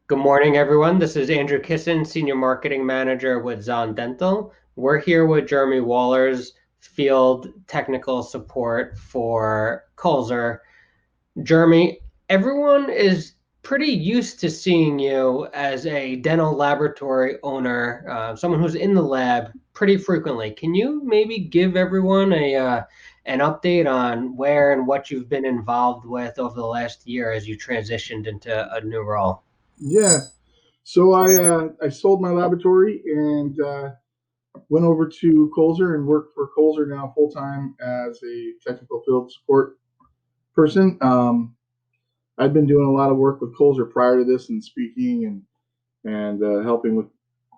Good morning, everyone. This is Andrew Kissin, Senior Marketing Manager with Zahn Dental. We're here with Jeremy Wohlers, Field Technical Support for Kulzer. Jeremy, everyone is pretty used to seeing you as a dental laboratory owner, someone who's in the lab pretty frequently. Can you maybe give everyone an update on where and what you've been involved with over the last year as you transitioned into a new role? Yeah. So I sold my laboratory and went over to Kulzer and worked for Kulzer now full time as a technical field support person. I'd been doing a lot of work with Kulzer prior to this and speaking and helping with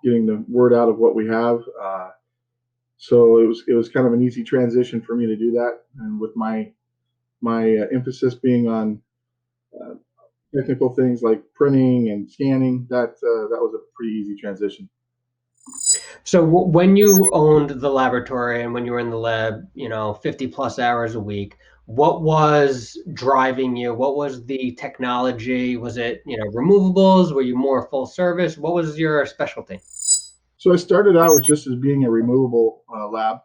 getting the word out of what we have. So it was kind of an easy transition for me to do that, and with my emphasis being on uh, technical things like printing and scanning, that was a pretty easy transition. So when you owned the laboratory and when you were in the lab, 50 plus hours a week, what was driving you? What was the technology? Was it, removables? Were you more full service? What was your specialty? So I started out with just as being a removable lab,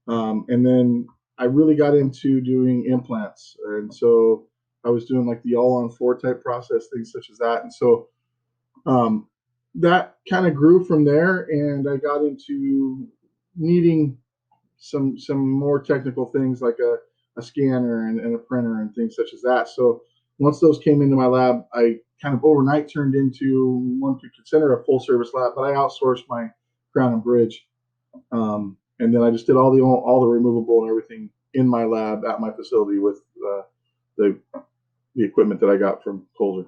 and then I really got into doing implants, and so I was doing like the all-on-4 type process, things such as that, and so um, that kind of grew from there, and I got into needing some more technical things like a scanner and a printer and things such as that. So once those came into my lab, I kind of overnight turned into one could consider a full service lab, but I outsourced my crown and bridge, and then I just did all the removable and everything in my lab at my facility with the the equipment that I got from Kulzer.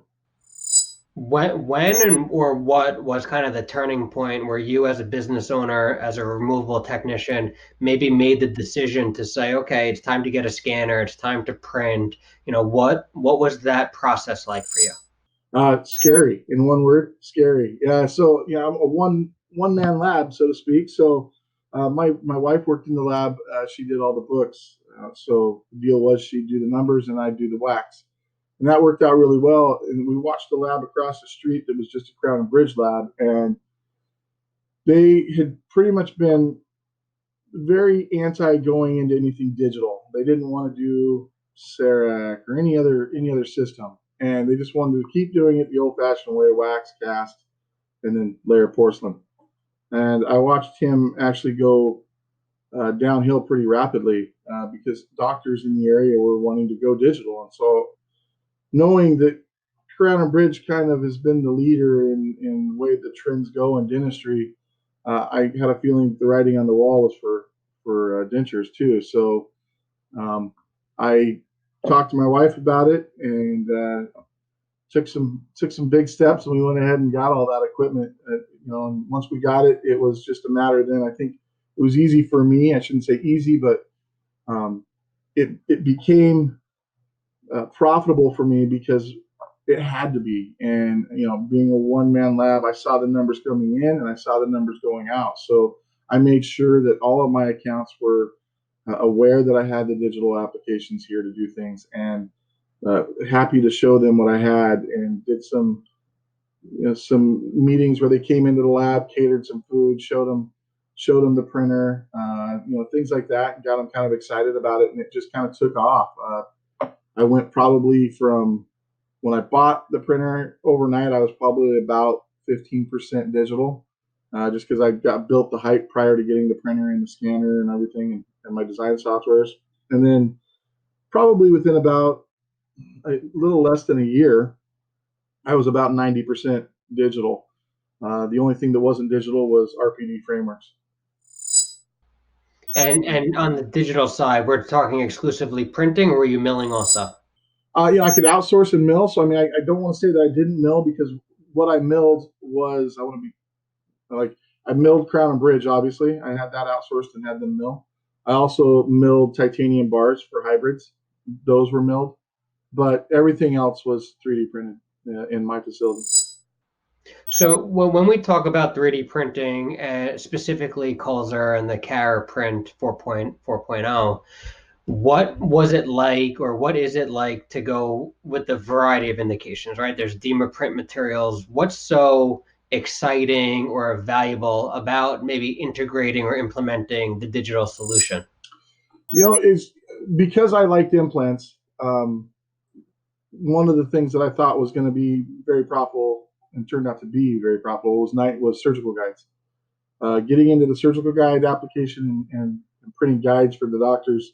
When and or what was kind of the turning point where you, as a business owner, as a removable technician, maybe made the decision to say, okay, it's time to get a scanner, it's time to print. What was that process like for you? Scary, in one word, scary. Yeah. So I'm a one man lab, so to speak. So my wife worked in the lab. She did all the books. So the deal was she'd do the numbers and I'd do the wax, and that worked out really well. And we watched the lab across the street that was just a crown and bridge lab, and they had pretty much been very anti going into anything digital. They didn't want to do CEREC or any other system, and they just wanted to keep doing it the old-fashioned way: wax, cast, and then layer porcelain. And I watched him actually go downhill pretty rapidly because doctors in the area were wanting to go digital, and so knowing that Crown and Bridge kind of has been the leader in the way the trends go in dentistry, I had a feeling the writing on the wall was for dentures too. So I talked to my wife about it and took some big steps, and we went ahead and got all that equipment. And once we got it, it was just a matter. Then I think it was easy for me. I shouldn't say easy, but um, it became profitable for me because it had to be. And being a one man lab, I saw the numbers coming in and I saw the numbers going out. So I made sure that all of my accounts were aware that I had the digital applications here to do things, and happy to show them what I had, and did some meetings where they came into the lab, catered some food, showed them the printer, things like that, and got them kind of excited about it, and it just kind of took off. I went probably from when I bought the printer overnight, I was probably about 15% digital, just because I got built the hype prior to getting the printer and the scanner and everything, and my design softwares. And then probably within about a little less than a year, I was about 90% digital. The only thing that wasn't digital was RPD frameworks. And on the digital side, we're talking exclusively printing, or were you milling also? I could outsource and mill. So I mean, I don't want to say that I didn't mill, because what I milled was, I want to be like, I milled Crown and Bridge. Obviously, I had that outsourced and had them mill. I also milled titanium bars for hybrids; those were milled. But everything else was 3D printed in my facility. So when we talk about 3D printing, specifically Kulzer and the CAR Print 4.0, What was it like, or what is it like to go with the variety of indications, right? There's dima print materials. What's so exciting or valuable about maybe integrating or implementing the digital solution? It's because I liked implants. One of the things that I thought was going to be very profitable and turned out to be very profitable was surgical guides. Getting into the surgical guide application and printing guides for the doctors.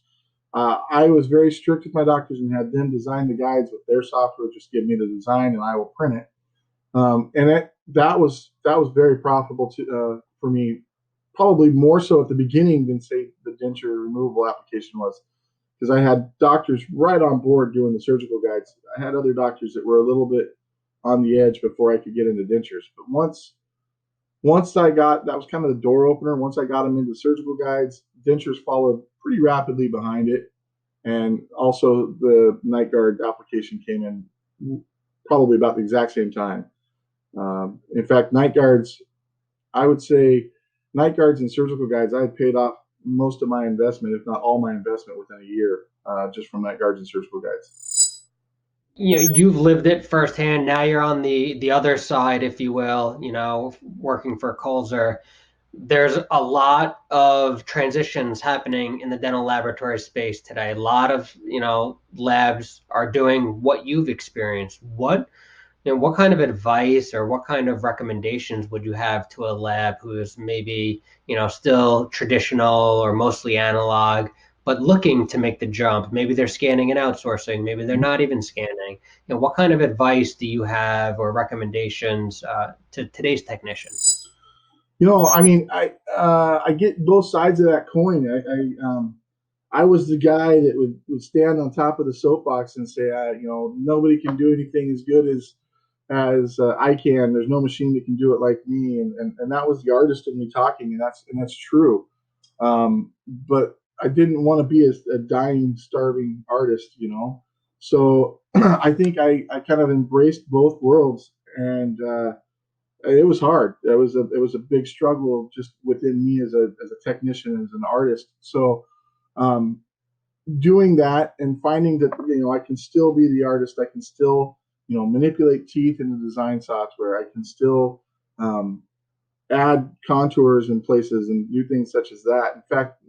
I was very strict with my doctors and had them design the guides with their software. Just give me the design and I will print it. That was very profitable for me, probably more so at the beginning than say the denture removal application was, because I had doctors right on board doing the surgical guides. I had other doctors that were a little bit on the edge before I could get into dentures. But once I got, that was kind of the door opener. Once I got them into surgical guides, dentures followed pretty rapidly behind it, and also the night guard application came in probably about the exact same time. In fact, night guards, I would say, night guards and surgical guides, I had paid off most of my investment, if not all my investment, within a year, just from night guards and surgical guides. You've lived it firsthand. Now you're on the other side, if you will, working for Kulzer. There's a lot of transitions happening in the dental laboratory space today. A lot of, labs are doing what you've experienced. What kind of advice or what kind of recommendations would you have to a lab who is maybe, still traditional or mostly analog, but looking to make the jump? Maybe they're scanning and outsourcing. Maybe they're not even scanning. What kind of advice do you have or recommendations to today's technician? I mean, I get both sides of that coin. I was the guy that would stand on top of the soapbox and say, nobody can do anything as good as I can. There's no machine that can do it like me, and that was the artist in me talking, and that's true. But I didn't want to be a dying, starving artist. So I think I kind of embraced both worlds, and it was hard. It was a big struggle just within me as a technician, as an artist. So um, doing that and finding that I can still be the artist. I can still manipulate teeth in the design software. I can still um, add contours in places and do things such as that. In fact,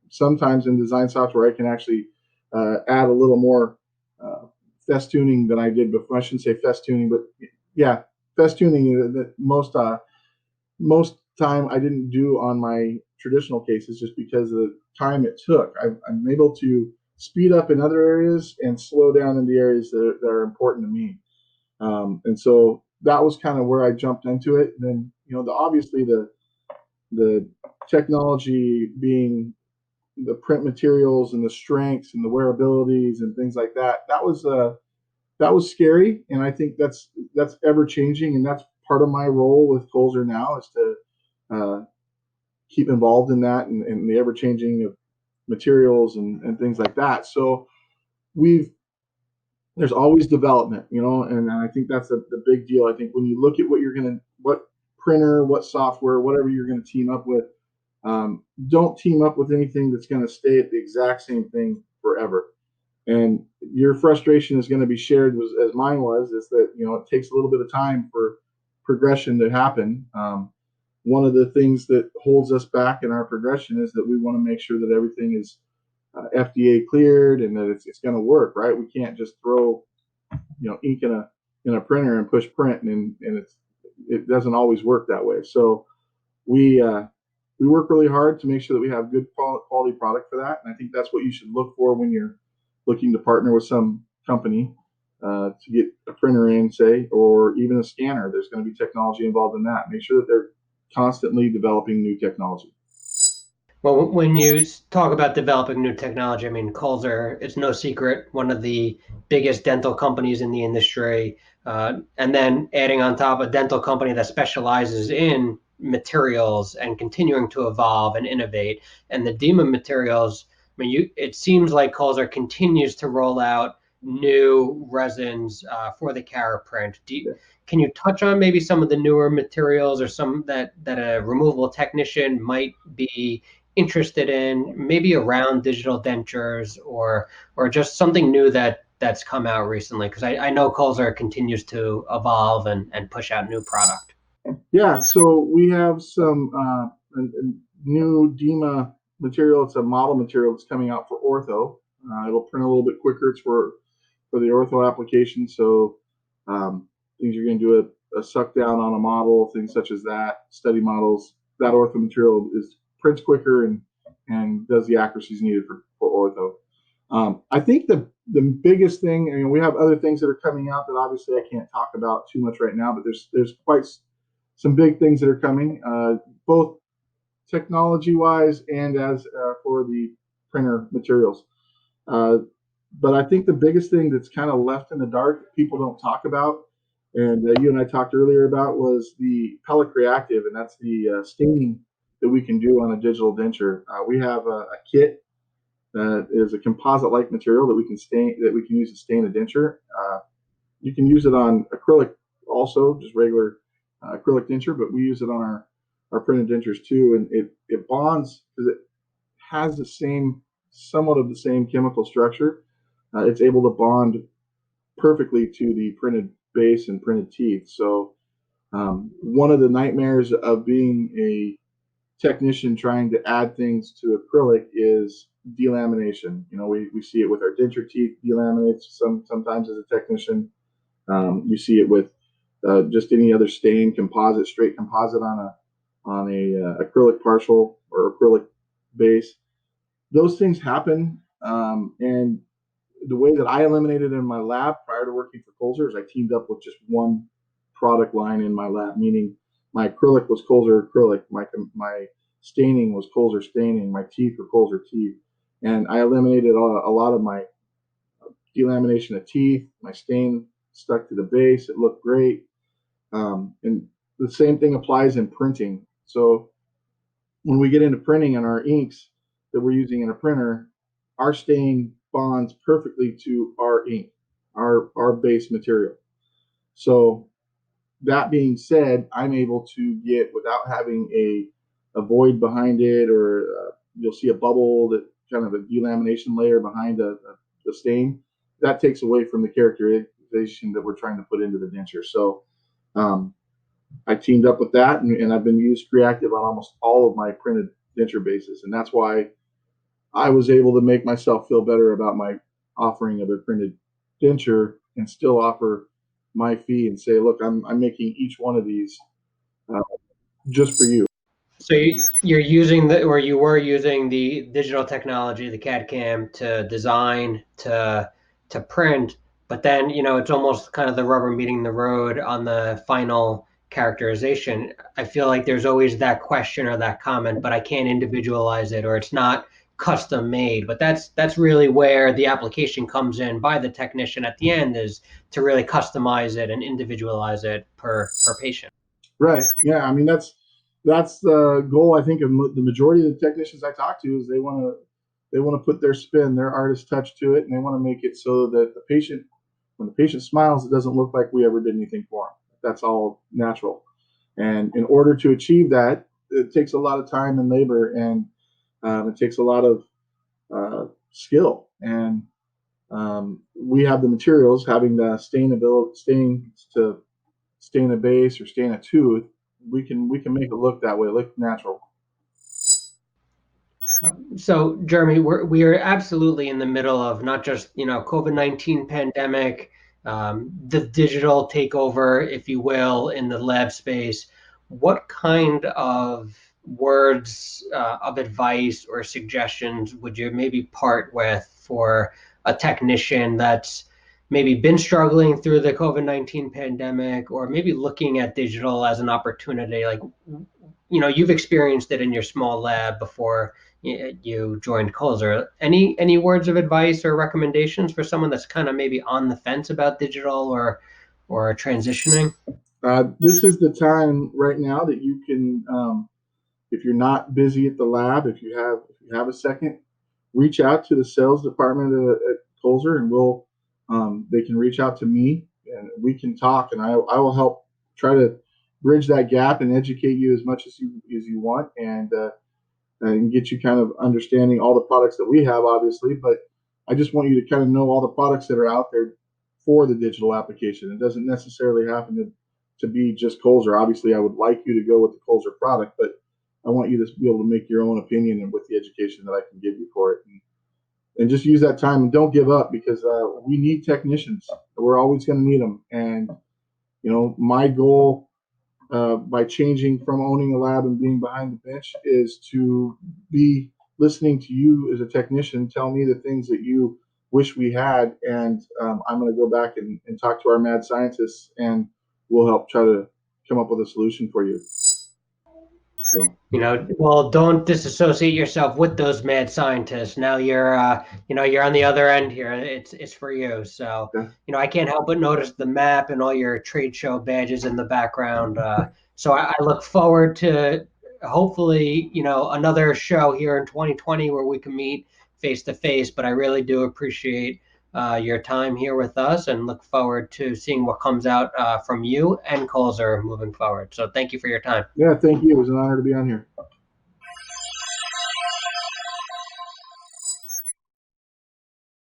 sometimes in design software, I can actually add a little more festooning than I did before. I shouldn't say festooning, but yeah, festooning that most time I didn't do on my traditional cases just because of the time it took. I'm able to speed up in other areas and slow down in the areas that are important to me. And so that was kind of where I jumped into it. And then, obviously the technology being the print materials and the strengths and the wearabilities and things like that. That was scary, and I think that's ever changing, and that's part of my role with Kulzer now is to uh, keep involved in that and the ever changing of materials and things like that. So we've there's always development, and I think that's the big deal. I think when you look at what printer, what software, whatever you're gonna team up with, don't team up with anything that's gonna stay at the exact same thing forever. And your frustration is going to be shared as mine was, is that it takes a little bit of time for progression to happen. One of the things that holds us back in our progression is that we want to make sure that everything is FDA cleared and that it's going to work, right? We can't just throw ink in a printer and push print, and it doesn't always work that way. So we we work really hard to make sure that we have good quality product for that, and I think that's what you should look for when you're looking to partner with some company to get a printer in, say, or even a scanner. There's going to be technology involved in that. Make sure that they're constantly developing new technology. Well, when you talk about developing new technology, I mean, Kulzer, it's no secret, one of the biggest dental companies in the industry. And then adding on top a dental company that specializes in materials and continuing to evolve and innovate. And the dima materials, I mean, it seems like Kulzer continues to roll out new resins for the cre-print. Can you touch on maybe some of the newer materials or some that a removable technician might be interested in, maybe around digital dentures or just something new that's come out recently? Because I know Kulzer continues to evolve and push out new product. Yeah, so we have some a new dima material. It's a model material that's coming out for ortho. It'll print a little bit quicker. It's for the ortho application. So things you're going to do a suck down on a model, things such as that, study models. That ortho material is prints quicker and does the accuracies needed for ortho. I think the biggest thing, we have other things that are coming out that obviously I can't talk about too much right now, but there's quite some big things that are coming, both technology wise and as for the printer materials. Uh, but I think the biggest thing that's kind of left in the dark that people don't talk about, and you and I talked earlier about, was the cre-active, and that's the staining that we can do on a digital denture. We have a kit that is a composite-like material that we can use to stain a denture. You can use it on acrylic also, just regular acrylic denture, but we use it on our printed dentures too, and it bonds because it has somewhat of the same chemical structure. It's able to bond perfectly to the printed base and printed teeth. So one of the nightmares of being a technician trying to add things to acrylic is delamination. We see it with our denture teeth delaminates sometimes as a technician. You see it with just any other stain, straight composite on a acrylic partial or acrylic base. Those things happen, and the way that I eliminated it in my lab prior to working for Kulzer is I teamed up with just one product line in my lab, meaning my acrylic was Kulzer acrylic, my staining was Kulzer staining, my teeth were Kulzer teeth, and I eliminated a lot of my delamination of teeth. My stain stuck to the base; it looked great, and the same thing applies in printing. So when we get into printing on our inks that we're using in a printer, our stain bonds perfectly to our ink, our base material. So that being said, I'm able to get, without having a void behind it, or you'll see a bubble, that kind of a delamination layer behind the stain. That takes away from the characterization that we're trying to put into the denture. So I teamed up with that, and I've been used cre-active on almost all of my printed denture bases, and that's why I was able to make myself feel better about my offering of a printed denture and still offer my fee and say, look, I'm making each one of these uh, just for you. So you're using the, or you were using the digital technology, the CAD CAM, to design, to print, but then, it's almost kind of the rubber meeting the road on the final characterization. I feel like there's always that question or that comment, but I can't individualize it, or it's not custom made. But that's really where the application comes in by the technician at the end, is to really customize it and individualize it per patient. Right. Yeah. I mean, that's the goal. I think of the majority of the technicians I talk to is they want to put their spin, their artist touch to it, and they want to make it so that when the patient smiles, it doesn't look like we ever did anything for them. That's all natural. And in order to achieve that, it takes a lot of time and labor, and it takes a lot of skill. And we have the materials, having the stain to stain a base or stain a tooth. We can make it look that way, look natural. So, Jeremy, we are absolutely in the middle of not just, COVID-19 pandemic, the digital takeover, if you will, in the lab space. What kind of words of advice or suggestions would you maybe part with for a technician that's maybe been struggling through the COVID-19 pandemic, or maybe looking at digital as an opportunity? Like, you've experienced it in your small lab before you joined Kulzer. Any words of advice or recommendations for someone that's kind of maybe on the fence about digital or transitioning? This is the time right now that you can, if you're not busy at the lab, if you have a second, reach out to the sales department at Kulzer, and they can reach out to me, and we can talk, and I will help try to bridge that gap and educate you as much as you want, and and get you kind of understanding all the products that we have, obviously. But I just want you to kind of know all the products that are out there for the digital application. It doesn't necessarily happen to be just Kulzer. Obviously, I would like you to go with the Kulzer product, but I want you to be able to make your own opinion and with the education that I can give you for it. And just use that time and don't give up, because we need technicians. We're always going to need them. And, my goal by changing from owning a lab and being behind the bench is to be listening to you as a technician tell me the things that you wish we had, and I'm going to go back and talk to our mad scientists, and we'll help try to come up with a solution for you. So, Well, don't disassociate yourself with those mad scientists. Now you're on the other end here. It's for you. So, okay. I can't help but notice the map and all your trade show badges in the background. So I look forward to hopefully, another show here in 2020 where we can meet face to face. But I really do appreciate your time here with us, and look forward to seeing what comes out from you and Kulzer moving forward. So thank you for your time. Yeah, thank you. It was an honor to be on here.